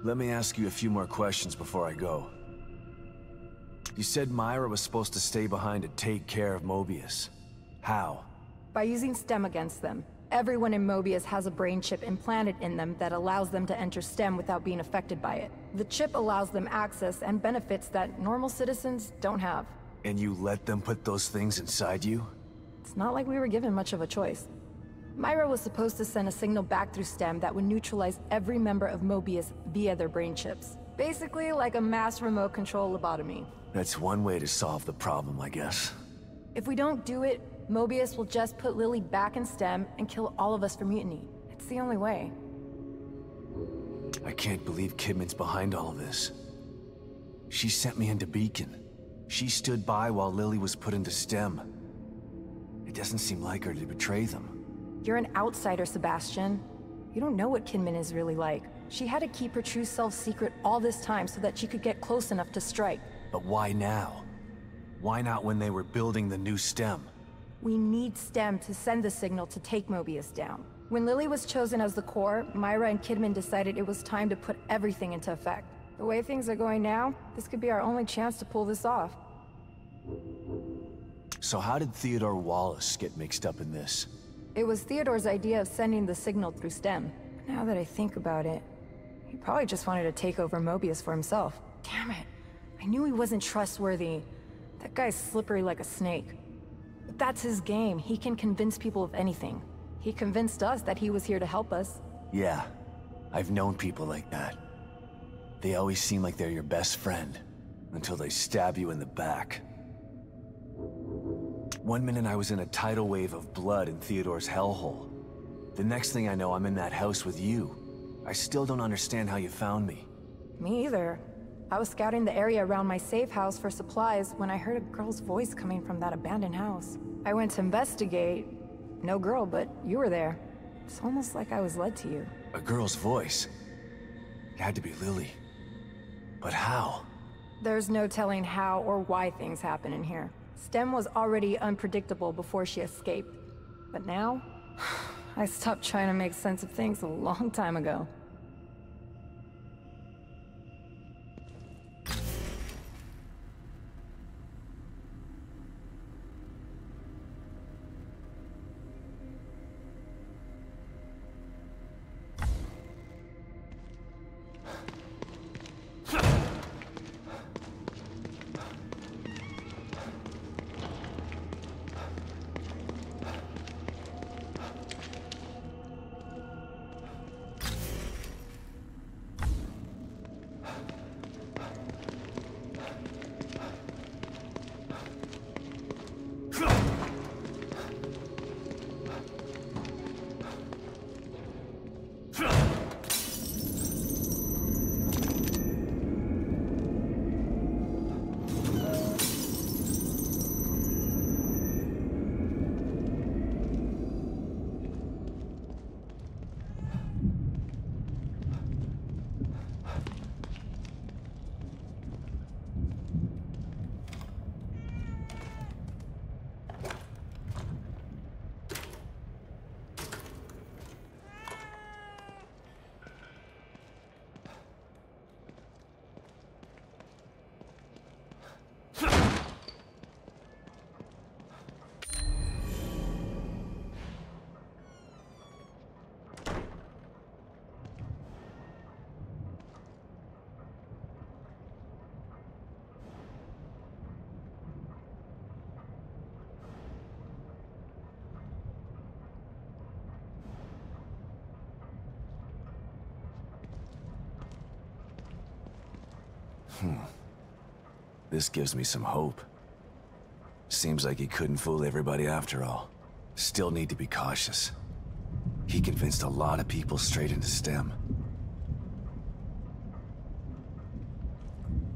Let me ask you a few more questions before I go. You said Myra was supposed to stay behind to take care of Mobius. How? By using STEM against them. Everyone in Mobius has a brain chip implanted in them that allows them to enter STEM without being affected by it. The chip allows them access and benefits that normal citizens don't have. And you let them put those things inside you? It's not like we were given much of a choice. Myra was supposed to send a signal back through STEM that would neutralize every member of Mobius via their brain chips. Basically like a mass remote control lobotomy. That's one way to solve the problem, I guess. If we don't do it, Mobius will just put Lily back in STEM and kill all of us for mutiny. It's the only way. I can't believe Kidman's behind all of this. She sent me into Beacon. She stood by while Lily was put into STEM. It doesn't seem like her to betray them. You're an outsider, Sebastian. You don't know what Kidman is really like. She had to keep her true self secret all this time so that she could get close enough to strike. But why now? Why not when they were building the new STEM? We need STEM to send the signal to take Mobius down. When Lily was chosen as the core, Myra and Kidman decided it was time to put everything into effect. The way things are going now, this could be our only chance to pull this off. So how did Theodore Wallace get mixed up in this? It was Theodore's idea of sending the signal through STEM. But now that I think about it, he probably just wanted to take over Mobius for himself. Damn it. I knew he wasn't trustworthy. That guy's slippery like a snake. But that's his game. He can convince people of anything. He convinced us that he was here to help us. Yeah, I've known people like that. They always seem like they're your best friend, until they stab you in the back. One minute I was in a tidal wave of blood in Theodore's hellhole. The next thing I know, I'm in that house with you. I still don't understand how you found me. Me either. I was scouting the area around my safe house for supplies when I heard a girl's voice coming from that abandoned house. I went to investigate. No girl, but you were there. It's almost like I was led to you. A girl's voice? It had to be Lily. But how? There's no telling how or why things happen in here. STEM was already unpredictable before she escaped. But now, I stopped trying to make sense of things a long time ago. This gives me some hope. Seems like he couldn't fool everybody after all. Still need to be cautious. He convinced a lot of people straight into STEM.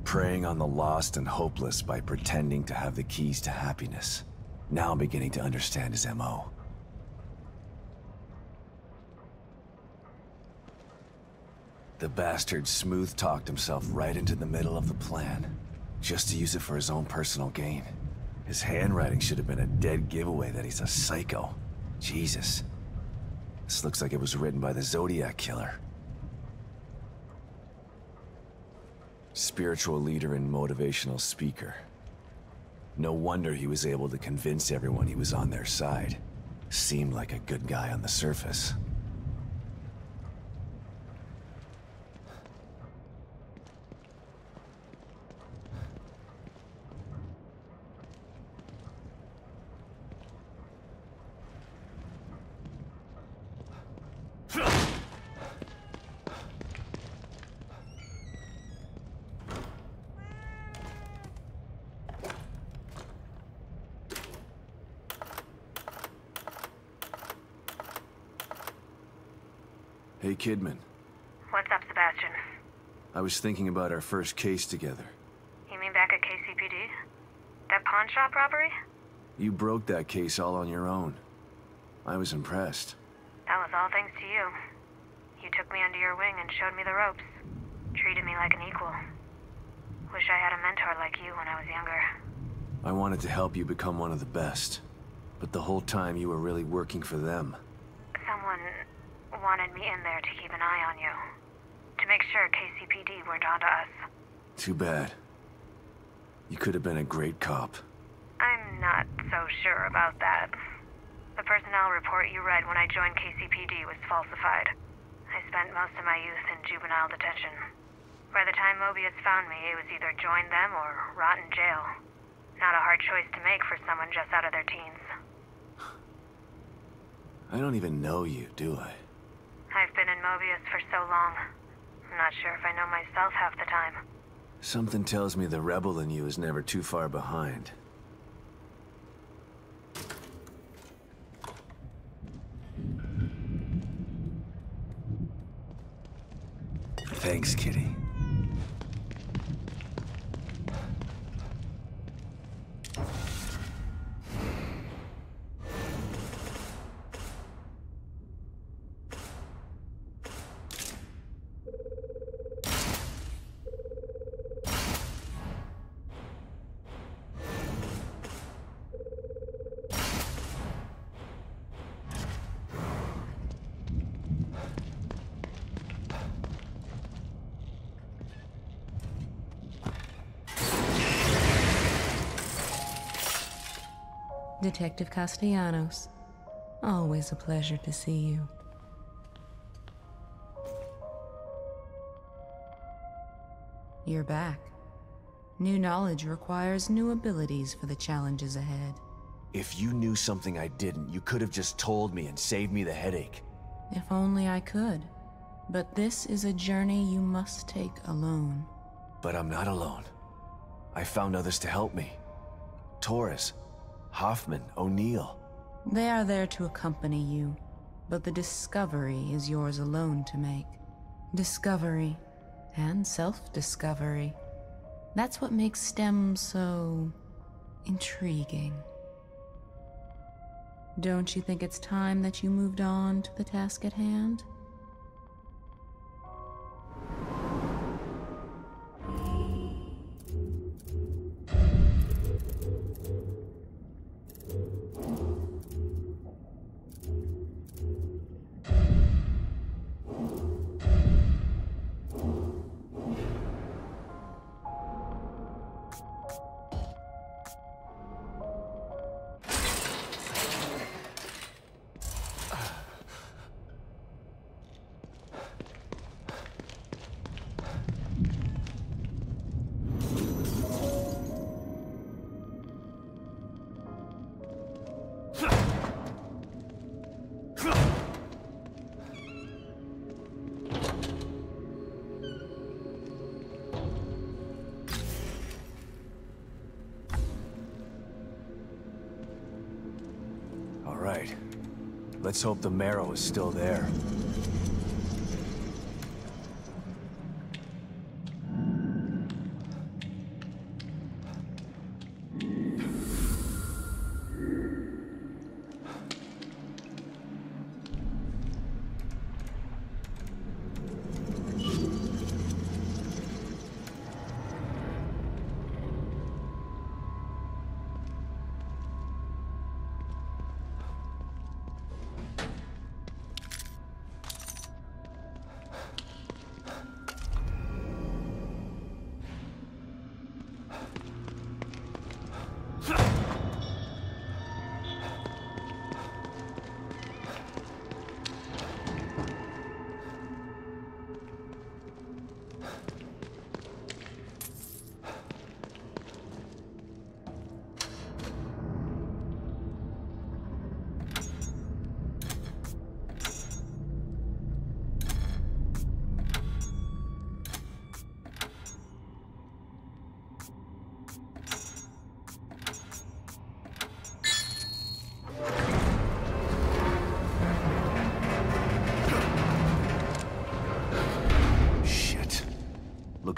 Preying on the lost and hopeless by pretending to have the keys to happiness. Now I'm beginning to understand his MO. The bastard smooth-talked himself right into the middle of the plan, just to use it for his own personal gain. His handwriting should have been a dead giveaway that he's a psycho. Jesus. This looks like it was written by the Zodiac Killer. Spiritual leader and motivational speaker. No wonder he was able to convince everyone he was on their side. Seemed like a good guy on the surface. Hey, Kidman. What's up, Sebastian? I was thinking about our first case together. You mean back at KCPD? That pawn shop robbery? You broke that case all on your own. I was impressed. That was all thanks to you. You took me under your wing and showed me the ropes. Treated me like an equal. Wish I had a mentor like you when I was younger. I wanted to help you become one of the best. But the whole time you were really working for them. Someone wanted me in there to keep an eye on you. To make sure KCPD weren't onto us. Too bad. You could have been a great cop. I'm not so sure about that. The personnel report you read when I joined KCPD was falsified. I spent most of my youth in juvenile detention. By the time Mobius found me, it was either join them or rot in jail. Not a hard choice to make for someone just out of their teens. I don't even know you, do I? I've been in Mobius for so long. I'm not sure if I know myself half the time. Something tells me the rebel in you is never too far behind. Thanks, Kitty. Detective Castellanos. Always a pleasure to see you. You're back. New knowledge requires new abilities for the challenges ahead. If you knew something I didn't, you could have just told me and saved me the headache. If only I could. But this is a journey you must take alone. But I'm not alone. I found others to help me. Torres, Hoffman, O'Neill. They are there to accompany you, but the discovery is yours alone to make. Discovery and self-discovery. That's what makes STEM so intriguing. Don't you think it's time that you moved on to the task at hand? Right. Let's hope the marrow is still there.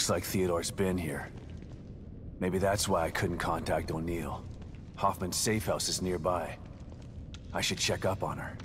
Looks like Theodore's been here. Maybe that's why I couldn't contact O'Neill. Hoffman's safe house is nearby. I should check up on her.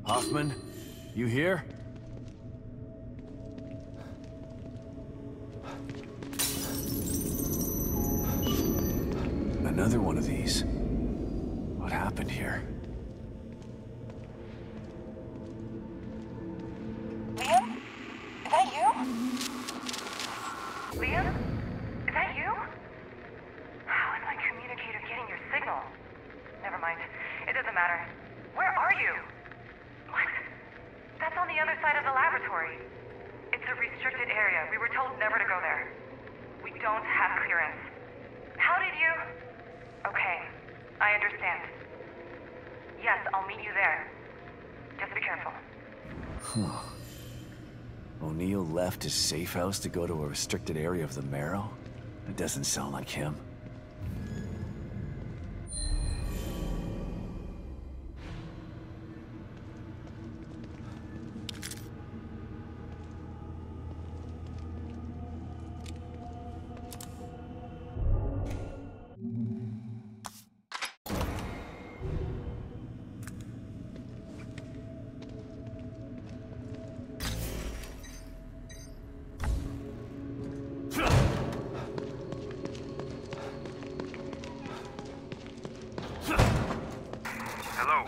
Hoffman, you here? Another one of these. What happened here? Liam? Is that you? Liam? Is that you? How is my communicator getting your signal? Never mind. It doesn't matter. Where are you? What? That's on the other side of the laboratory. It's a restricted area. We were told never to go there. We don't have clearance. How did you... Okay, I understand. Yes, I'll meet you there. Just be careful. Huh. O'Neill left his safe house to go to a restricted area of the Marrow? That doesn't sound like him. Hello?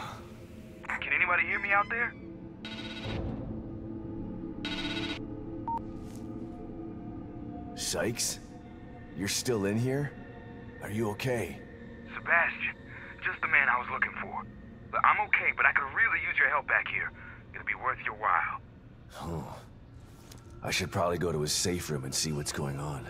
Can anybody hear me out there? Sykes? You're still in here? Are you okay? Sebastian, just the man I was looking for. But I'm okay, but I could really use your help back here. It'll be worth your while. Oh. I should probably go to his safe room and see what's going on.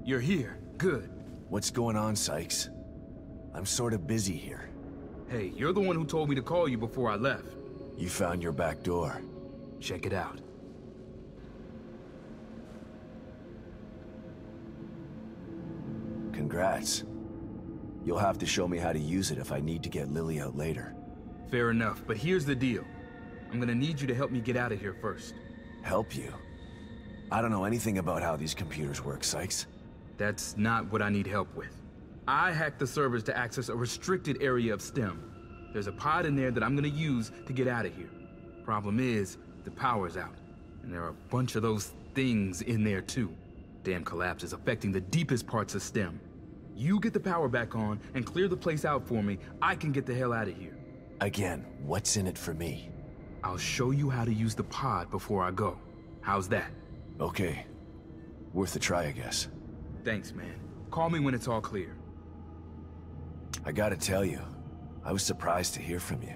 You're here. Good. What's going on, Sykes? I'm sort of busy here. Hey, you're the one who told me to call you before I left. You found your back door. Check it out. Congrats. You'll have to show me how to use it if I need to get Lily out later. Fair enough, but here's the deal. I'm gonna need you to help me get out of here first. Help you? I don't know anything about how these computers work, Sykes. That's not what I need help with. I hacked the servers to access a restricted area of STEM. There's a pod in there that I'm gonna use to get out of here. Problem is, the power's out. And there are a bunch of those things in there too. Damn collapse is affecting the deepest parts of STEM. You get the power back on and clear the place out for me, I can get the hell out of here. Again, what's in it for me? I'll show you how to use the pod before I go. How's that? Okay. Worth a try, I guess. Thanks, man. Call me when it's all clear. I gotta tell you, I was surprised to hear from you.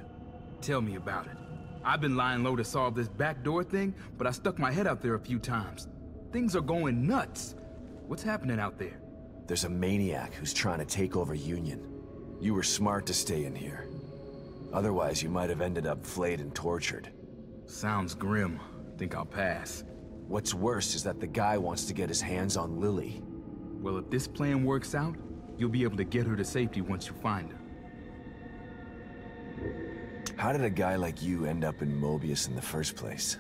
Tell me about it. I've been lying low to solve this backdoor thing, but I stuck my head out there a few times. Things are going nuts. What's happening out there? There's a maniac who's trying to take over Union. You were smart to stay in here. Otherwise, you might have ended up flayed and tortured. Sounds grim. Think I'll pass. What's worse is that the guy wants to get his hands on Lily. Well, if this plan works out, you'll be able to get her to safety once you find her. How did a guy like you end up in Mobius in the first place?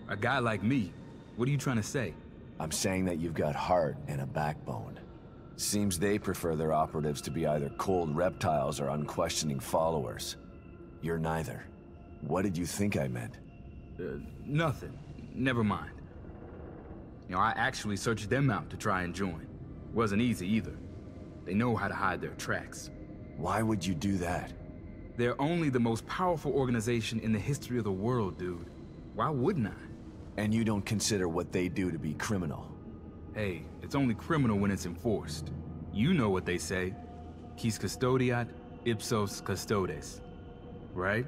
A guy like me? What are you trying to say? I'm saying that you've got heart and a backbone. Seems they prefer their operatives to be either cold reptiles or unquestioning followers. You're neither. What did you think I meant? Nothing. Never mind. You know, I actually searched them out to try and join. Wasn't easy either. They know how to hide their tracks. Why would you do that? They're only the most powerful organization in the history of the world, dude. Why wouldn't I? And you don't consider what they do to be criminal? Hey, it's only criminal when it's enforced. You know what they say. Quis custodiat, ipsos custodes. Right?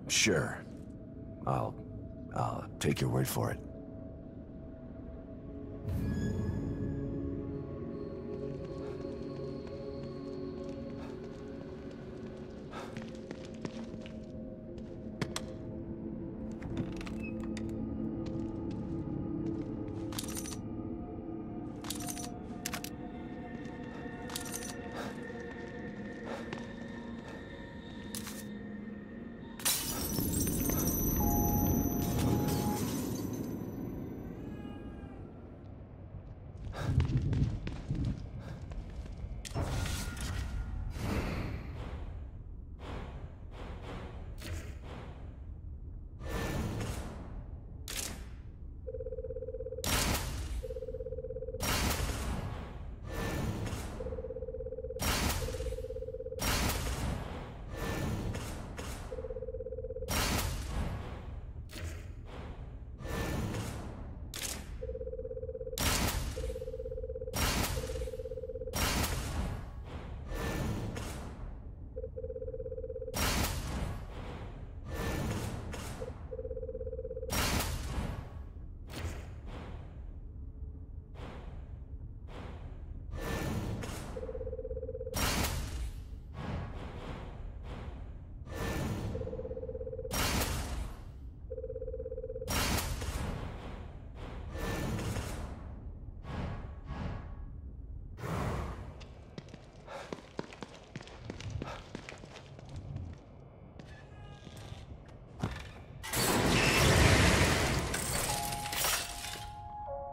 Sure. I'll take your word for it.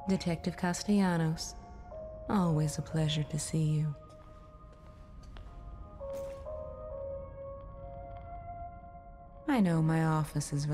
Detective Castellanos, always a pleasure to see you. I know my office is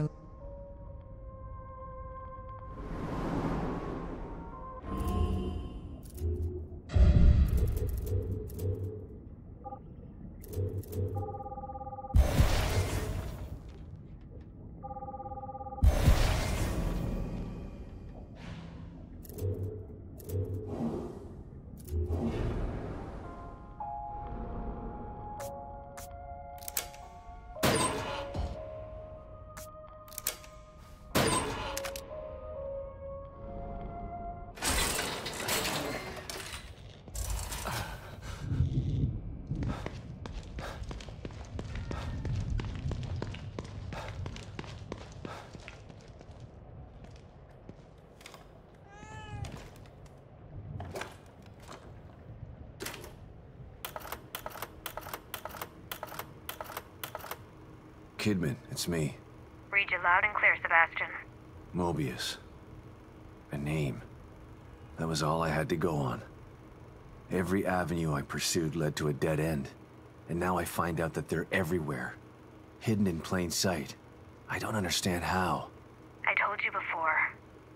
Kidman, it's me. Read you loud and clear, Sebastian. Mobius. A name. That was all I had to go on. Every avenue I pursued led to a dead end. And now I find out that they're everywhere. Hidden in plain sight. I don't understand how. I told you before.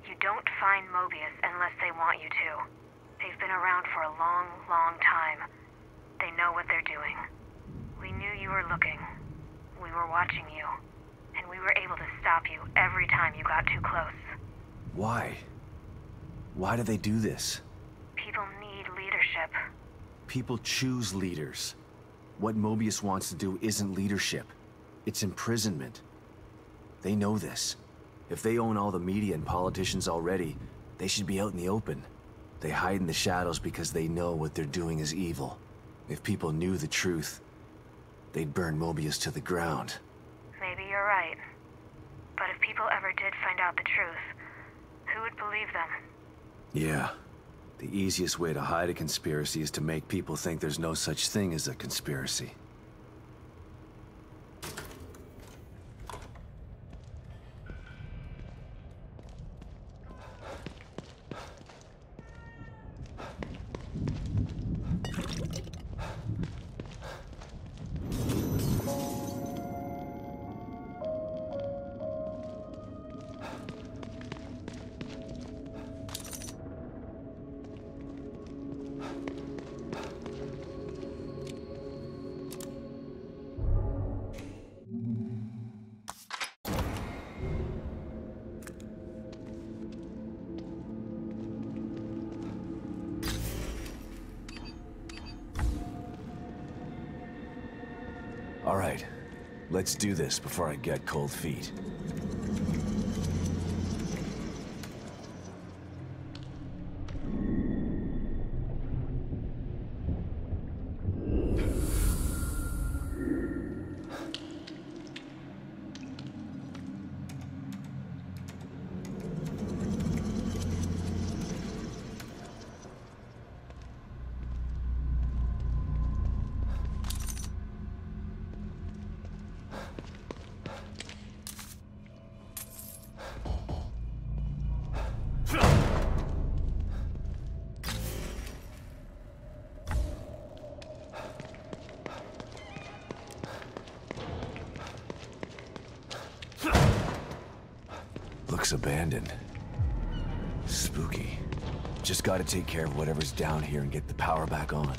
You don't find Mobius unless they want you to. They've been around for a long, long time. They know what they're doing. We knew you were looking. We were watching you. And we were able to stop you every time you got too close. Why? Why do they do this? People need leadership. People choose leaders. What Mobius wants to do isn't leadership. It's imprisonment. They know this. If they own all the media and politicians already, they should be out in the open. They hide in the shadows because they know what they're doing is evil. If people knew the truth, they'd burn Mobius to the ground. Maybe you're right. But if people ever did find out the truth, who would believe them? Yeah. The easiest way to hide a conspiracy is to make people think there's no such thing as a conspiracy. All right, let's do this before I get cold feet. Looks abandoned. Spooky. Just gotta take care of whatever's down here and get the power back on.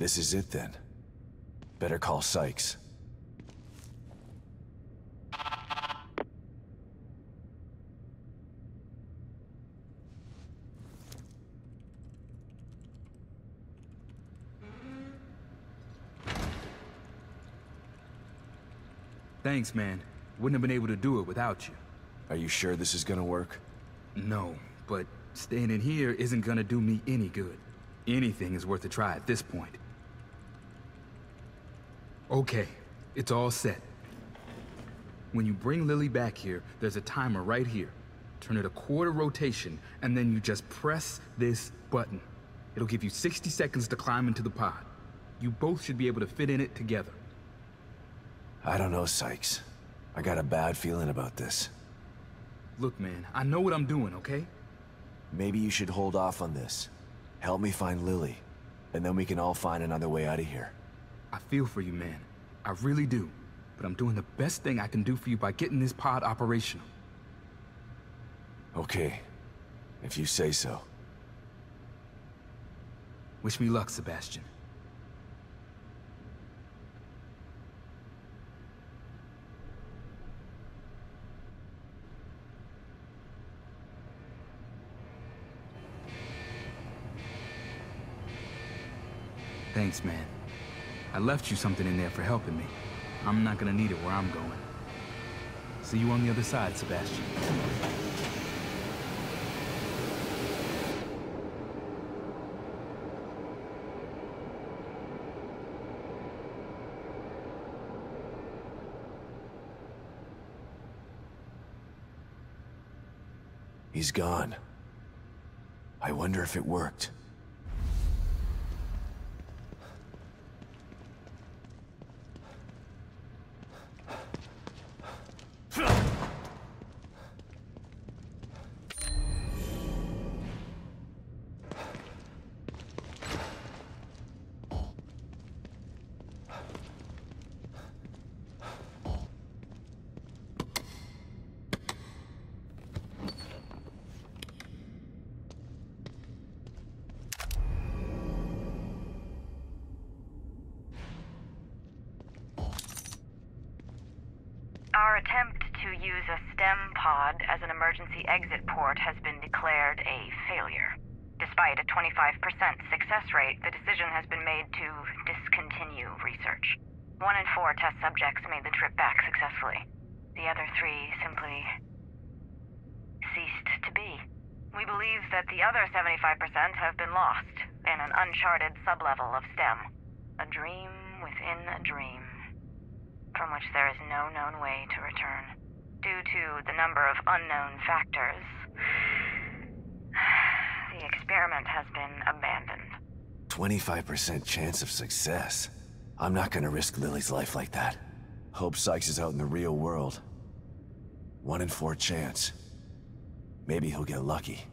This is it then. Better call Sykes. Thanks, man. Wouldn't have been able to do it without you. Are you sure this is gonna work? No, but staying in here isn't gonna do me any good. Anything is worth a try at this point. Okay, it's all set. When you bring Lily back here, there's a timer right here. Turn it a quarter rotation, and then you just press this button. It'll give you 60 seconds to climb into the pod. You both should be able to fit in it together. I don't know, Sykes. I got a bad feeling about this. Look, man, I know what I'm doing, okay? Maybe you should hold off on this. Help me find Lily, and then we can all find another way out of here. I feel for you, man. I really do. But I'm doing the best thing I can do for you by getting this pod operational. Okay, if you say so. Wish me luck, Sebastian. Thanks, man. I left you something in there for helping me. I'm not gonna need it where I'm going. See you on the other side, Sebastian. He's gone. I wonder if it worked. Our attempt to use a STEM pod as an emergency exit port has been declared a failure. Despite a 25% success rate, the decision has been made to discontinue research. 1 in 4 test subjects made the trip back successfully. The other 3 simply ceased to be. We believe that the other 75% have been lost in an uncharted sublevel of STEM. A dream within a dream, from which there is no known way to return. Due to the number of unknown factors, the experiment has been abandoned. 25% chance of success. I'm not gonna risk Lily's life like that. Hope Sykes is out in the real world. 1 in 4 chance. Maybe he'll get lucky.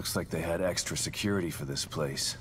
Looks like they had extra security for this place.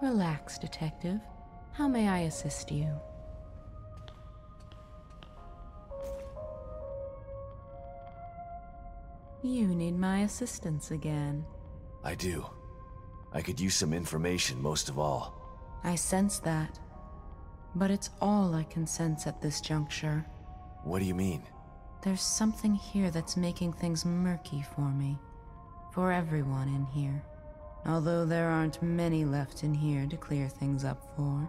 Relax, Detective. How may I assist you? You need my assistance again. I do. I could use some information most of all. I sense that. But it's all I can sense at this juncture. What do you mean? There's something here that's making things murky for me. For everyone in here. Although there aren't many left in here to clear things up for.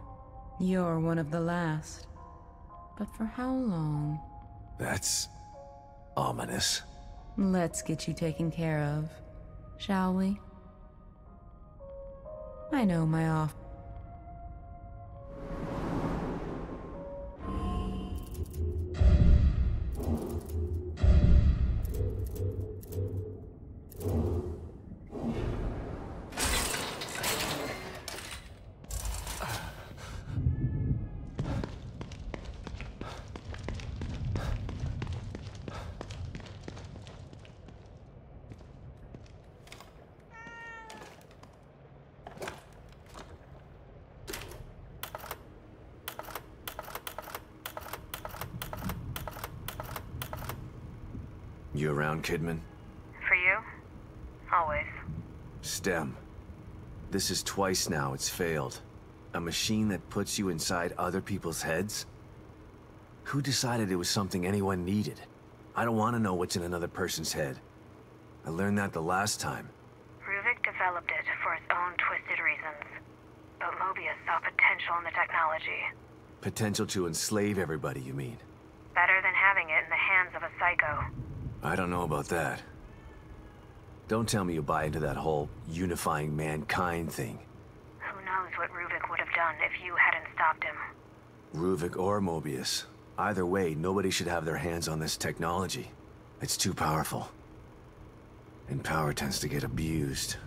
You're one of the last. But for how long? That's ominous. Let's get you taken care of, shall we? I know my off. You around, Kidman? For you? Always. STEM. This is twice now it's failed. A machine that puts you inside other people's heads? Who decided it was something anyone needed? I don't want to know what's in another person's head. I learned that the last time. Ruvik developed it for his own twisted reasons. But Mobius saw potential in the technology. Potential to enslave everybody, you mean? Better than having it in the hands of a psycho. I don't know about that. Don't tell me you buy into that whole unifying mankind thing. Who knows what Ruvik would have done if you hadn't stopped him. Ruvik or Mobius. Either way, nobody should have their hands on this technology. It's too powerful. And power tends to get abused.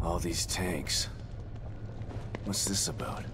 All these tanks. What's this about?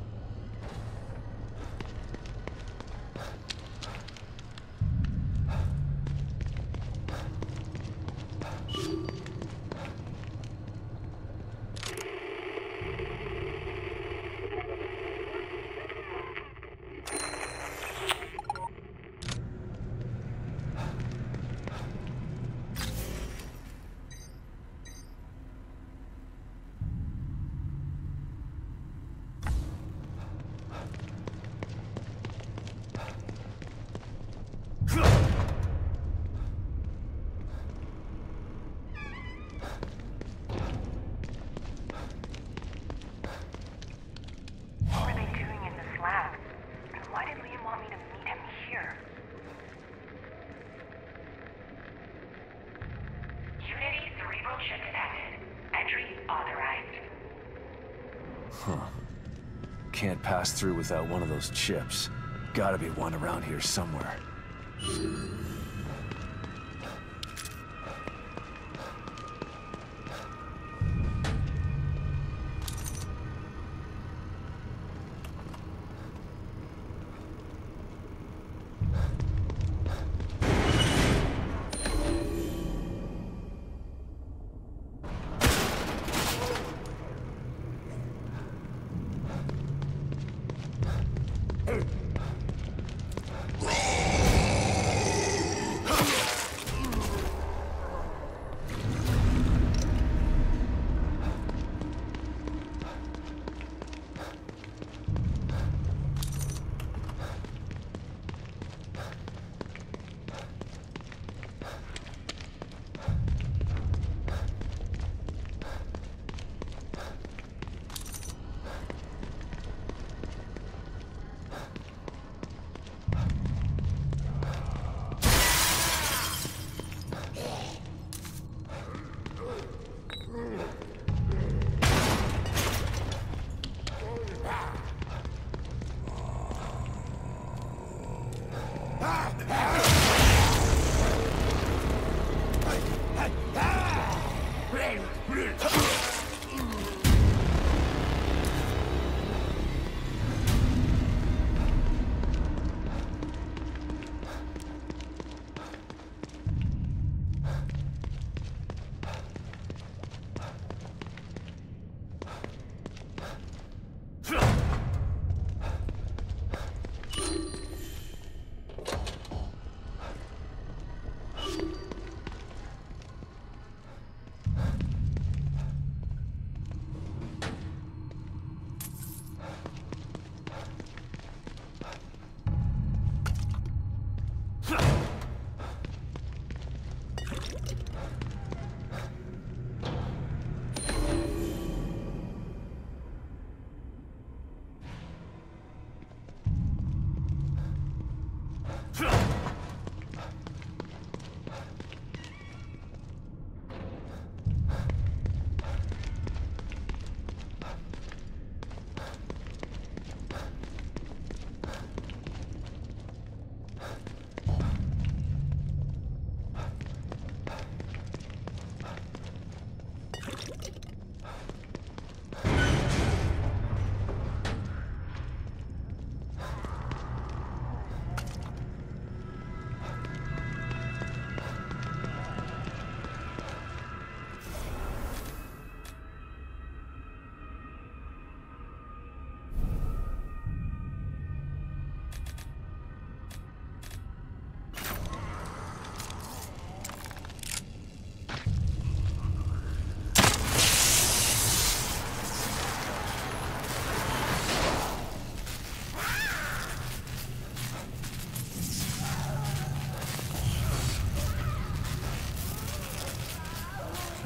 Can't pass through without one of those chips. Gotta be one around here somewhere.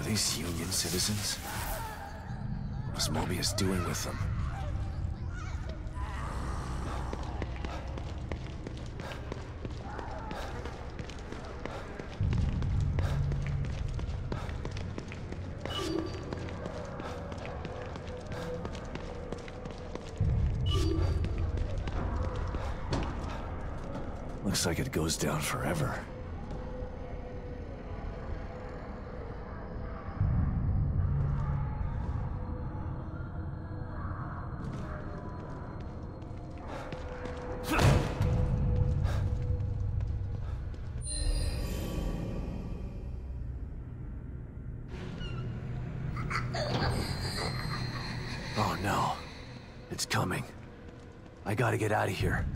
These Union citizens? What's Mobius doing with them? Looks like it goes down forever. Oh no. It's coming. I gotta get out of here.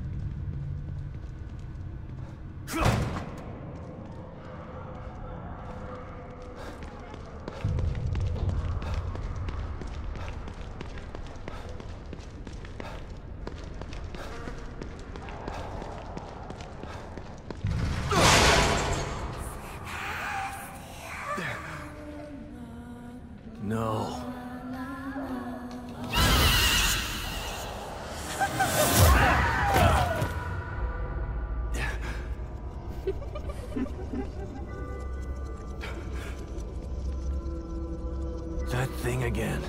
No. That thing again.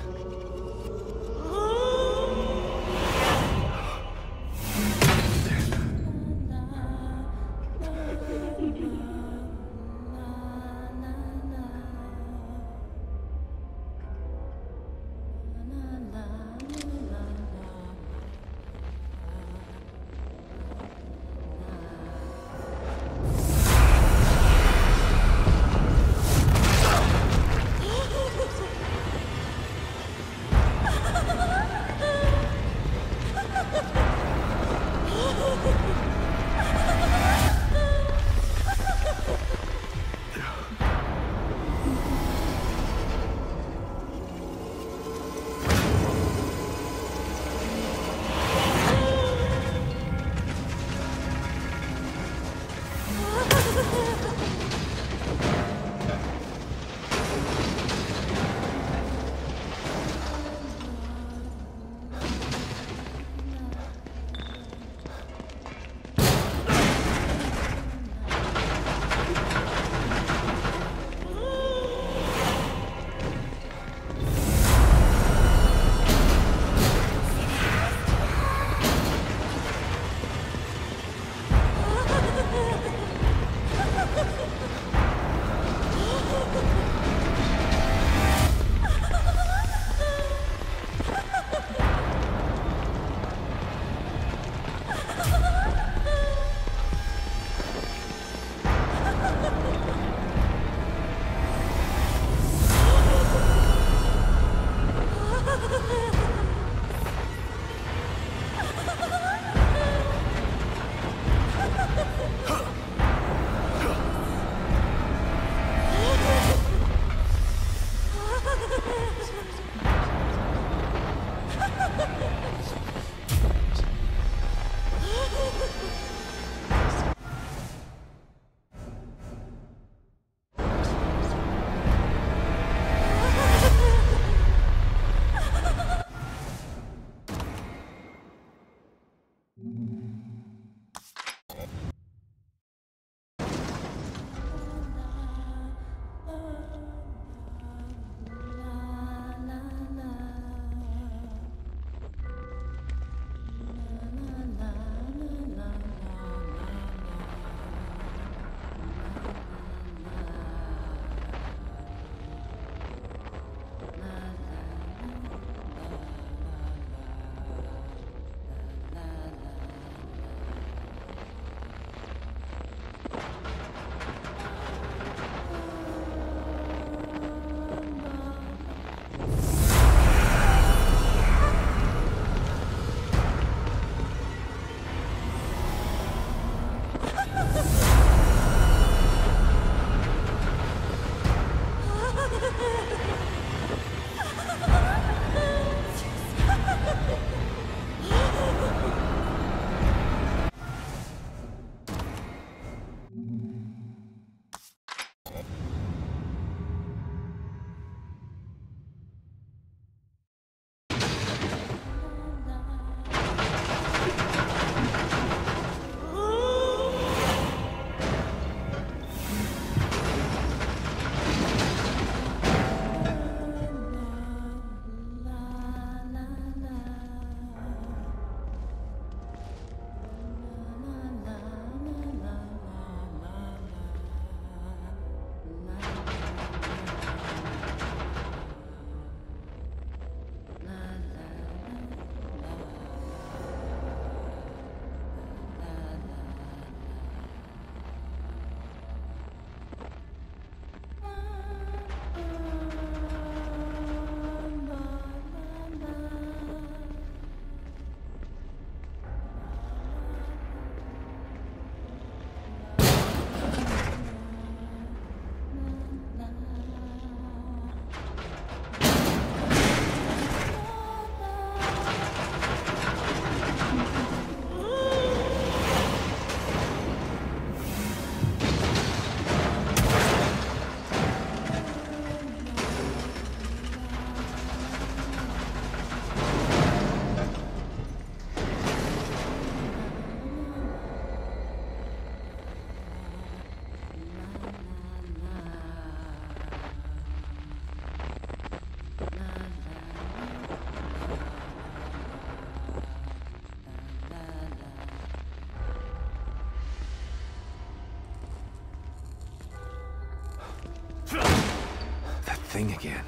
thing again.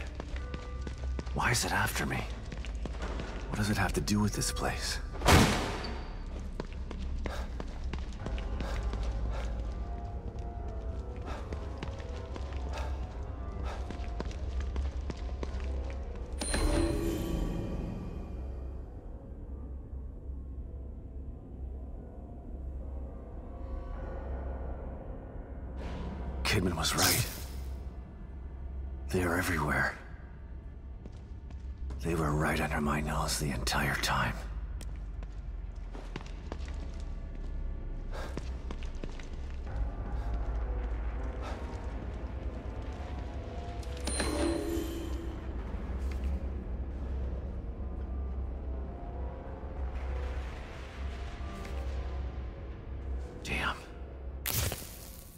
Why is it after me? What does it have to do with this place? Kidman was right. They are everywhere. They were right under my nose the entire time. Damn.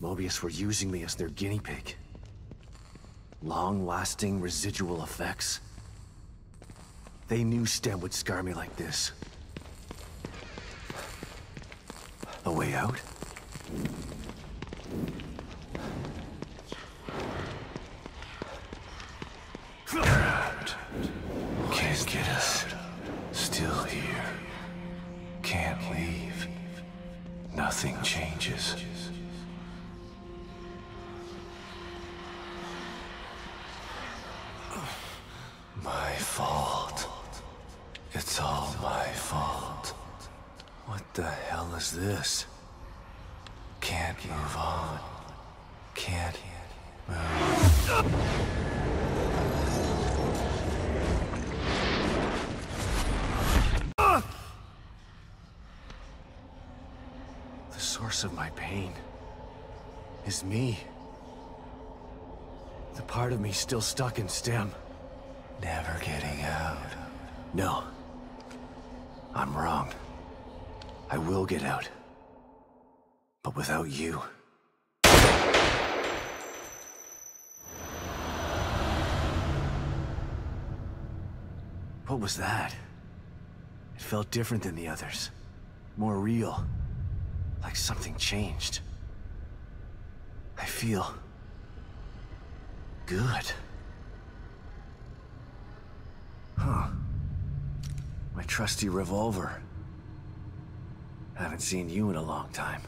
Mobius were using me as their guinea pig. Long-lasting residual effects. They knew STEM would scar me like this. A way out? Trapped. Can't get us. Still here. Can't leave. Nothing changes. My fault. It's all my fault. What the hell is this? Can't move on. Can't move. The source of my pain is me. The part of me still stuck in STEM. Never getting out. No. I'm wrong. I will get out. But without you. What was that? It felt different than the others. More real. Like something changed. I feel good. Huh. My trusty revolver. Haven't seen you in a long time.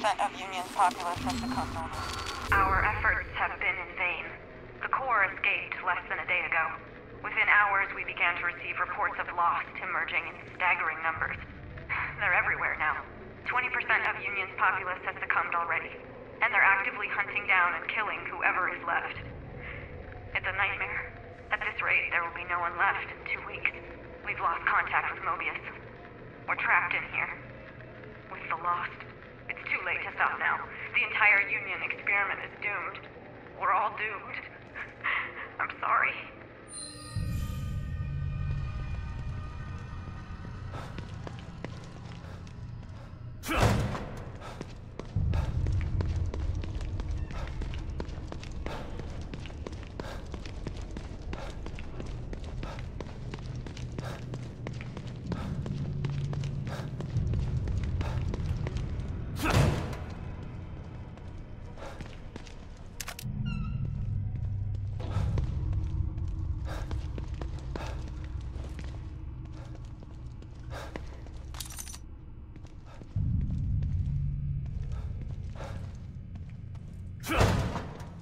of Union's populace has succumbed already. Our efforts have been in vain. The core escaped less than a day ago. Within hours, we began to receive reports of lost emerging in staggering numbers. They're everywhere now. 20% of Union's populace has succumbed already, and they're actively hunting down and killing whoever is left. It's a nightmare. At this rate, there will be no one left in 2 weeks. We've lost contact with Mobius. We're trapped in here. With the Lost. It's too late to stop now. The entire Union experiment is doomed. We're all doomed. I'm sorry.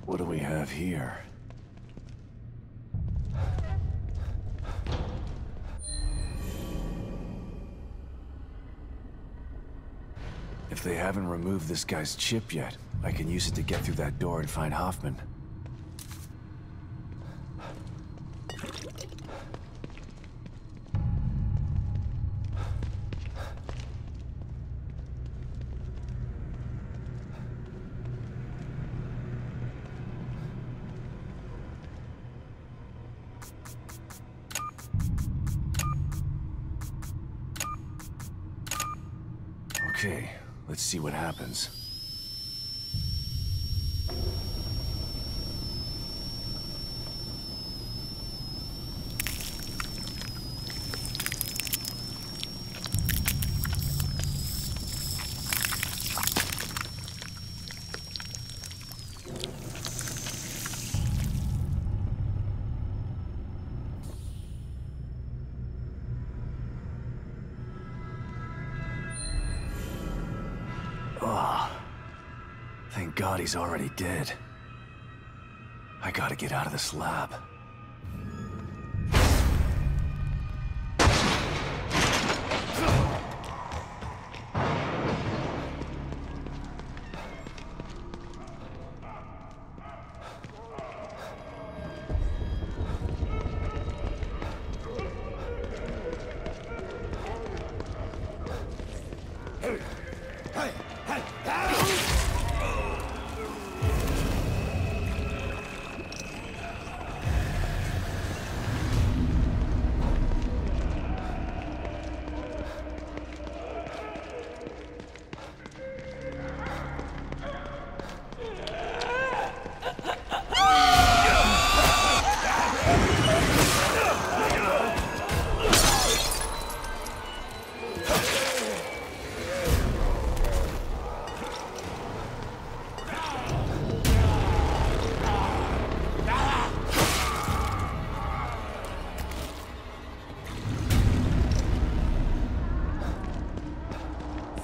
What do we have here? If they haven't removed this guy's chip yet, I can use it to get through that door and find Hoffman. Okay, let's see what happens. Thank God he's already dead. I gotta get out of this lab.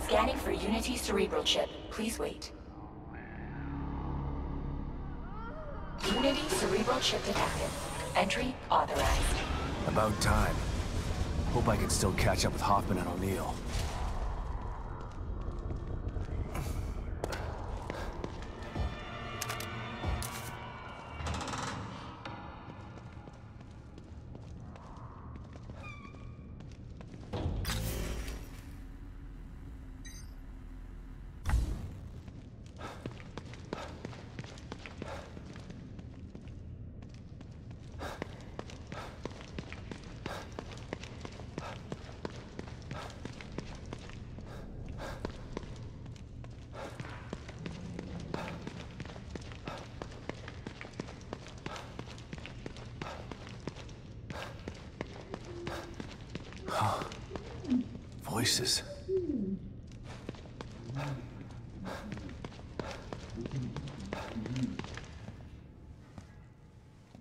Scanning for Unity cerebral chip. Please wait. Unity cerebral chip detected. Entry authorized. About time. Hope I can still catch up with Hoffman and O'Neill. Voices.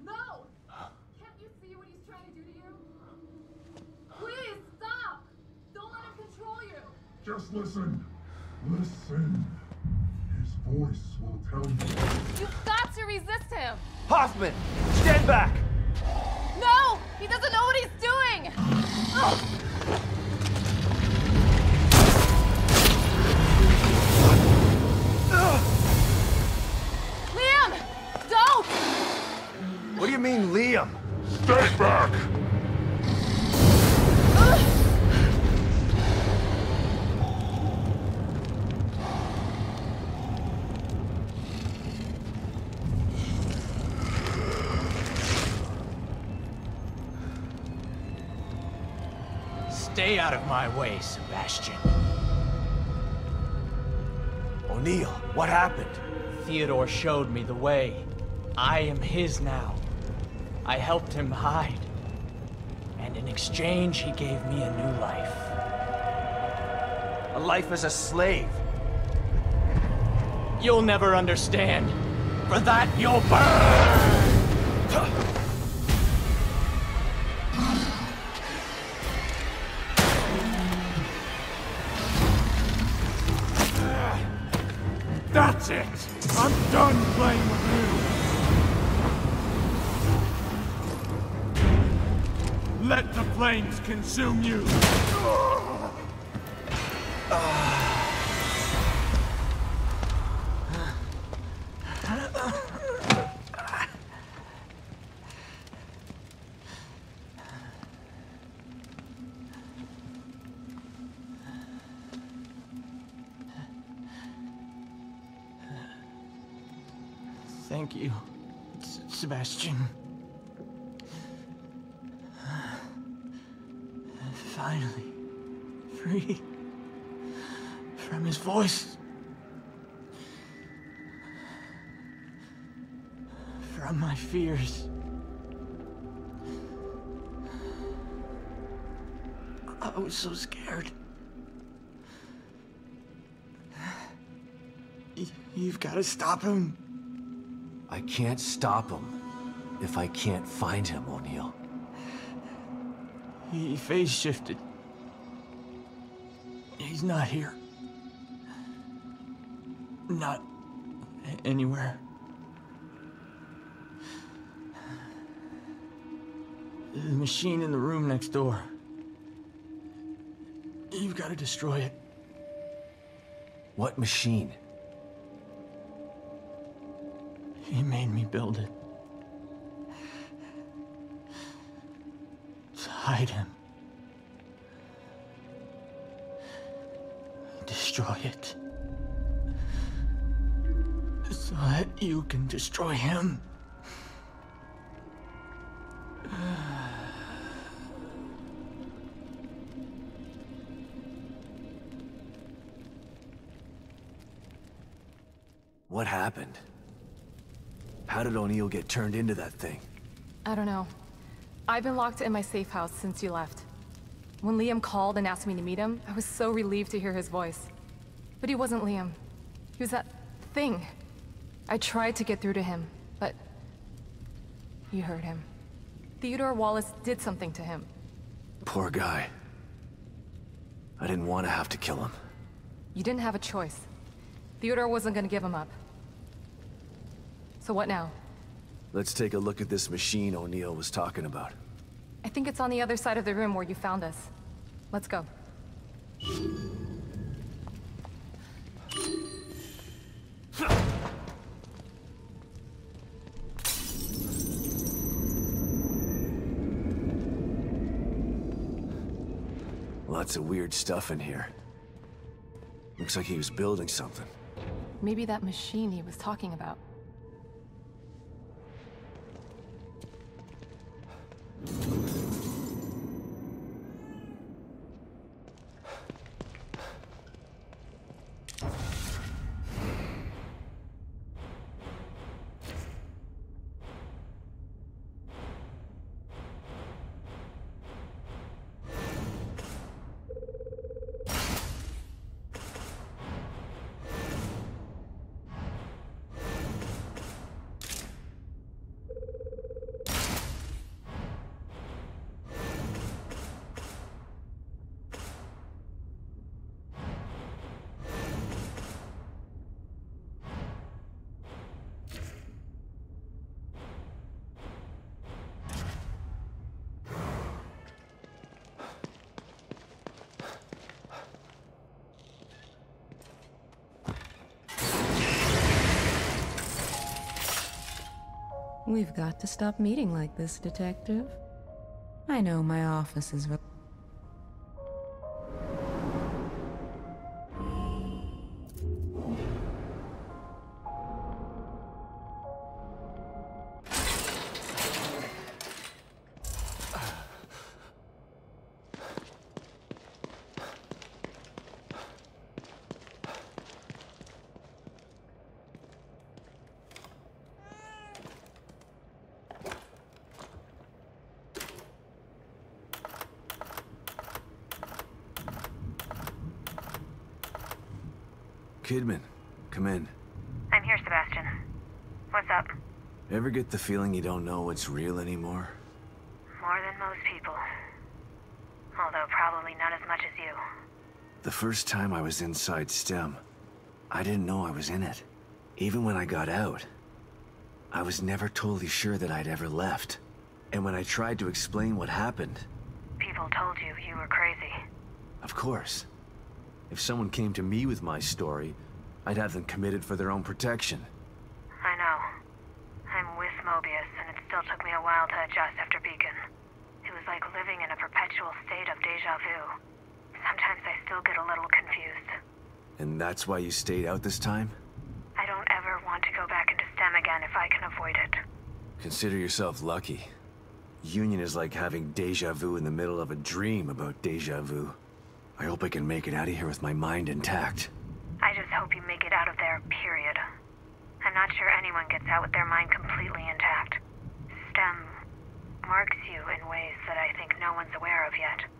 No! Can't you see what he's trying to do to you? Please, stop! Don't let him control you! Just listen. Listen. voice will tell you. You've got to resist him! Hoffman! Stand back! No! He doesn't know what he's doing! Ugh. Liam! Don't! What do you mean, Liam? Stay back! Stay out of my way, Sebastian. O'Neill, what happened? Theodore showed me the way. I am his now. I helped him hide. And in exchange, he gave me a new life. A life as a slave. You'll never understand. For that, you'll burn! That's it! I'm done playing with you! Let the flames consume you! Thank you, Sebastian. Finally, free from his voice. From my fears. I was so scared. You've got to stop him. I can't stop him if I can't find him, O'Neill. He phase shifted. He's not here. Not anywhere. The machine in the room next door. You've got to destroy it. What machine? He made me build it. To hide him. Destroy it. So that you can destroy him. What happened? How did O'Neill get turned into that thing? I don't know. I've been locked in my safe house since you left. When Liam called and asked me to meet him, I was so relieved to hear his voice. But he wasn't Liam. He was that thing. I tried to get through to him, but you heard him. Theodore Wallace did something to him. Poor guy. I didn't want to have to kill him. You didn't have a choice. Theodore wasn't gonna give him up. So what now? Let's take a look at this machine O'Neill was talking about. I think it's on the other side of the room where you found us. Let's go. Lots of weird stuff in here. Looks like he was building something. Maybe that machine he was talking about. We've got to stop meeting like this, Detective. I know my office is... Kidman, come in. I'm here, Sebastian. What's up? Ever get the feeling you don't know what's real anymore? More than most people. Although probably not as much as you. The first time I was inside STEM, I didn't know I was in it. Even when I got out, I was never totally sure that I'd ever left. And when I tried to explain what happened... People told you you were crazy. Of course. If someone came to me with my story, I'd have them committed for their own protection. I know. I'm with Mobius, and it still took me a while to adjust after Beacon. It was like living in a perpetual state of déjà vu. Sometimes I still get a little confused. And that's why you stayed out this time? I don't ever want to go back into STEM again if I can avoid it. Consider yourself lucky. Union is like having déjà vu in the middle of a dream about déjà vu. I hope I can make it out of here with my mind intact. I just hope you make it out of there, period. I'm not sure anyone gets out with their mind completely intact. STEM marks you in ways that I think no one's aware of yet.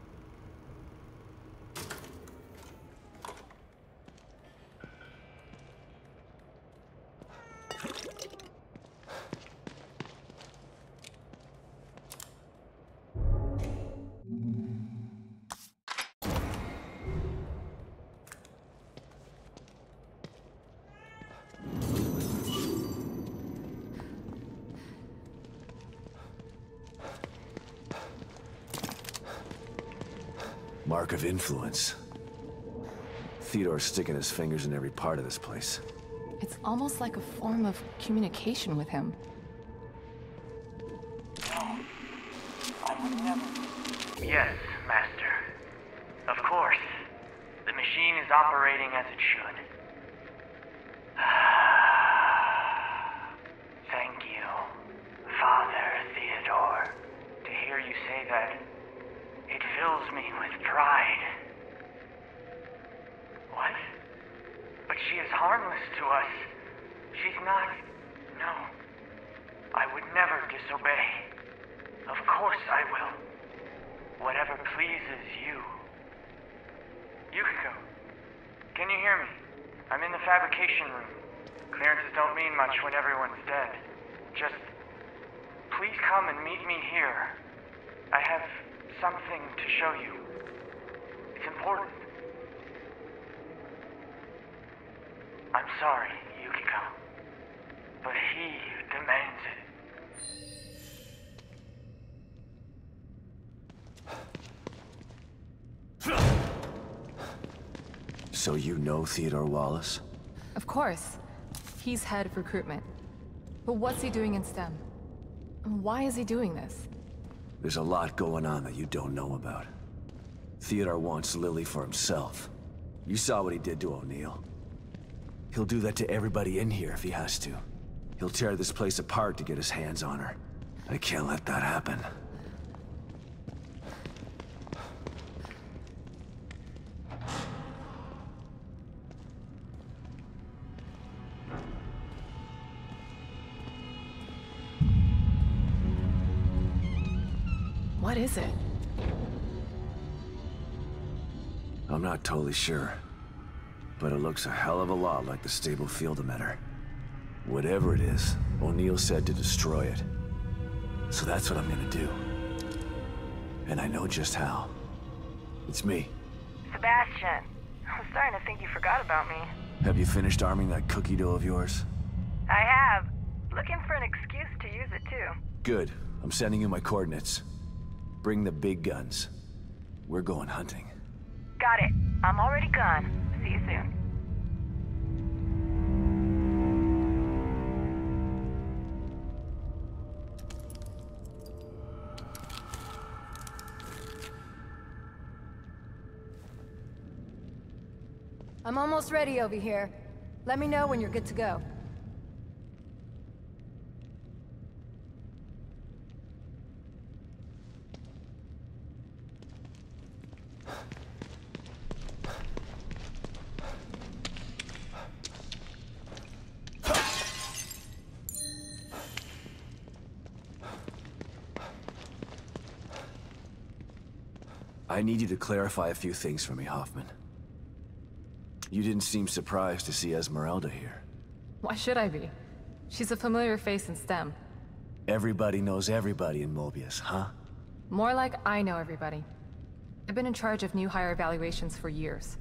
Mark of influence. Theodore's sticking his fingers in every part of this place. It's almost like a form of communication with him. No. I would never. Yes, Master. Of course. The machine is operating as it should. Thank you, Father Theodore. To hear you say that, it fills me with pride. What? But she is harmless to us. She's not... No. I would never disobey. Of course I will. Whatever pleases you. Yukiko, can you hear me? I'm in the fabrication room. Clearances don't mean much when everyone's dead. Just... please come and meet me here. I have something to show you. It's important. I'm sorry, Yukiko, but he demands it. So you know Theodore Wallace? Of course. He's head of recruitment. But what's he doing in STEM? And why is he doing this? There's a lot going on that you don't know about. Theodore wants Lily for himself. You saw what he did to O'Neill. He'll do that to everybody in here if he has to. He'll tear this place apart to get his hands on her. I can't let that happen. What is it? I'm not totally sure, but it looks a hell of a lot like the stable field emitter. Whatever it is, O'Neill said to destroy it. So that's what I'm gonna do. And I know just how. It's me. Sebastian, I'm starting to think you forgot about me. Have you finished arming that cookie dough of yours? I have. Looking for an excuse to use it too. Good. I'm sending you my coordinates. Bring the big guns. We're going hunting. Got it. I'm already gone. See you soon. I'm almost ready over here. Let me know when you're good to go. I need you to clarify a few things for me, Hoffman. You didn't seem surprised to see Esmeralda here. Why should I be? She's a familiar face in STEM. Everybody knows everybody in Mobius, huh? More like I know everybody. I've been in charge of new hire evaluations for years.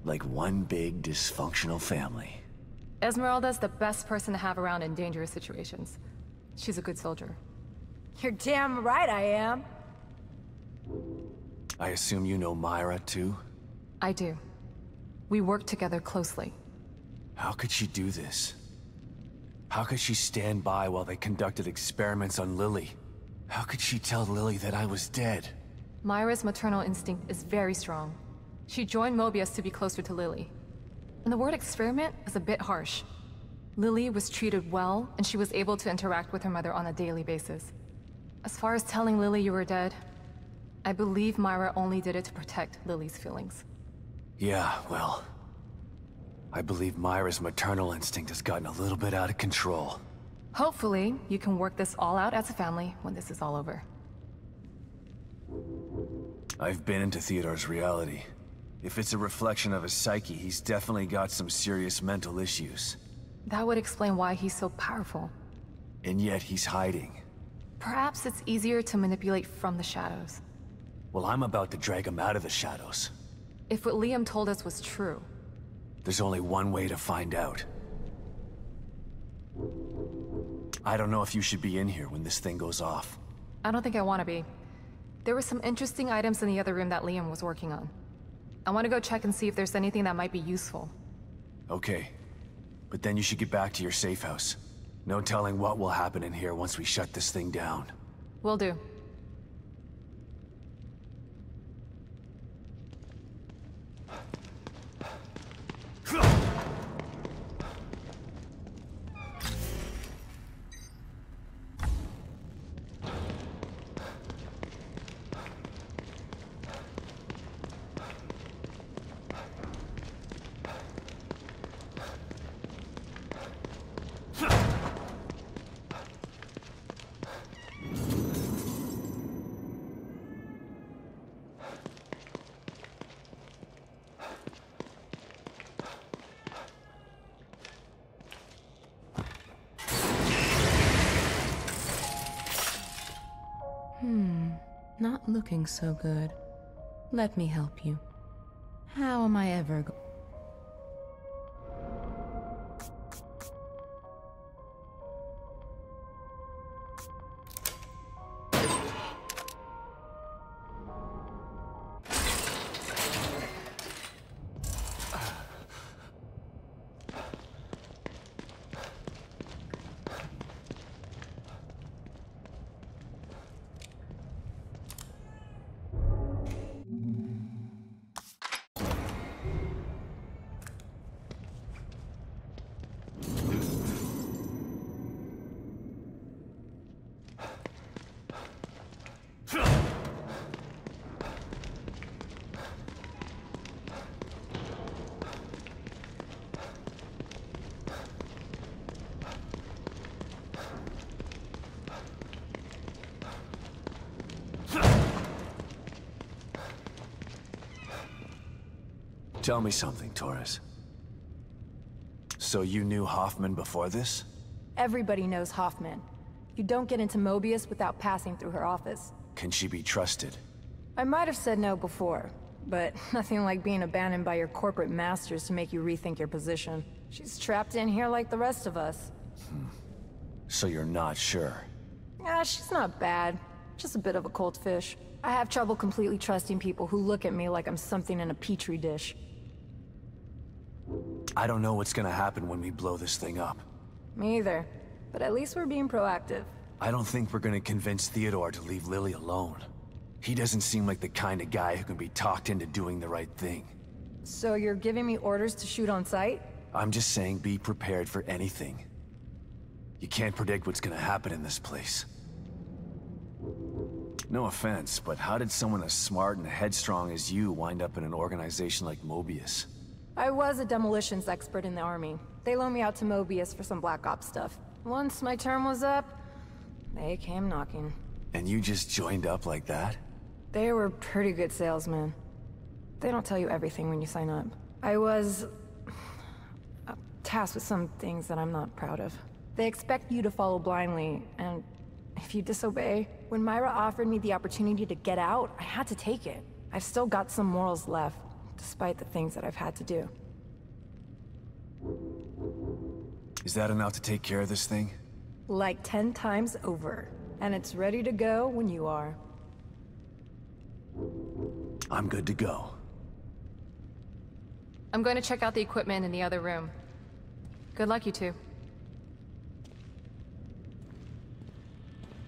Like one big dysfunctional family. Esmeralda's the best person to have around in dangerous situations. She's a good soldier. You're damn right I am. I assume you know Myra, too? I do. We work together closely. How could she do this? How could she stand by while they conducted experiments on Lily? How could she tell Lily that I was dead? Myra's maternal instinct is very strong. She joined Mobius to be closer to Lily. And the word experiment is a bit harsh. Lily was treated well, and she was able to interact with her mother on a daily basis. As far as telling Lily you were dead, I believe Myra only did it to protect Lily's feelings. Yeah, well... I believe Myra's maternal instinct has gotten a little bit out of control. Hopefully, you can work this all out as a family when this is all over. I've been into Theodore's reality. If it's a reflection of his psyche, he's definitely got some serious mental issues. That would explain why he's so powerful. And yet he's hiding. Perhaps it's easier to manipulate from the shadows. Well, I'm about to drag him out of the shadows. If what Liam told us was true... There's only one way to find out. I don't know if you should be in here when this thing goes off. I don't think I want to be. There were some interesting items in the other room that Liam was working on. I want to go check and see if there's anything that might be useful. Okay. But then you should get back to your safe house. No telling what will happen in here once we shut this thing down. Will do. Not looking so good. Let me help you. How am I ever Tell me something, Torres. So you knew Hoffman before this? Everybody knows Hoffman. You don't get into Mobius without passing through her office. Can she be trusted? I might have said no before, but nothing like being abandoned by your corporate masters to make you rethink your position. She's trapped in here like the rest of us. So you're not sure? Yeah, she's not bad. Just a bit of a cold fish. I have trouble completely trusting people who look at me like I'm something in a petri dish. I don't know what's gonna happen when we blow this thing up. Me either. But at least we're being proactive. I don't think we're gonna convince Theodore to leave Lily alone. He doesn't seem like the kind of guy who can be talked into doing the right thing. So you're giving me orders to shoot on sight? I'm just saying be prepared for anything. You can't predict what's gonna happen in this place. No offense, but how did someone as smart and headstrong as you wind up in an organization like Mobius? I was a demolitions expert in the army. They loaned me out to Mobius for some Black Ops stuff. Once my term was up, they came knocking. And you just joined up like that? They were pretty good salesmen. They don't tell you everything when you sign up. I was tasked with some things that I'm not proud of. They expect you to follow blindly, and if you disobey... When Myra offered me the opportunity to get out, I had to take it. I've still got some morals left, despite the things that I've had to do. Is that enough to take care of this thing? Like 10 times over. And it's ready to go when you are. I'm good to go. I'm going to check out the equipment in the other room. Good luck, you two.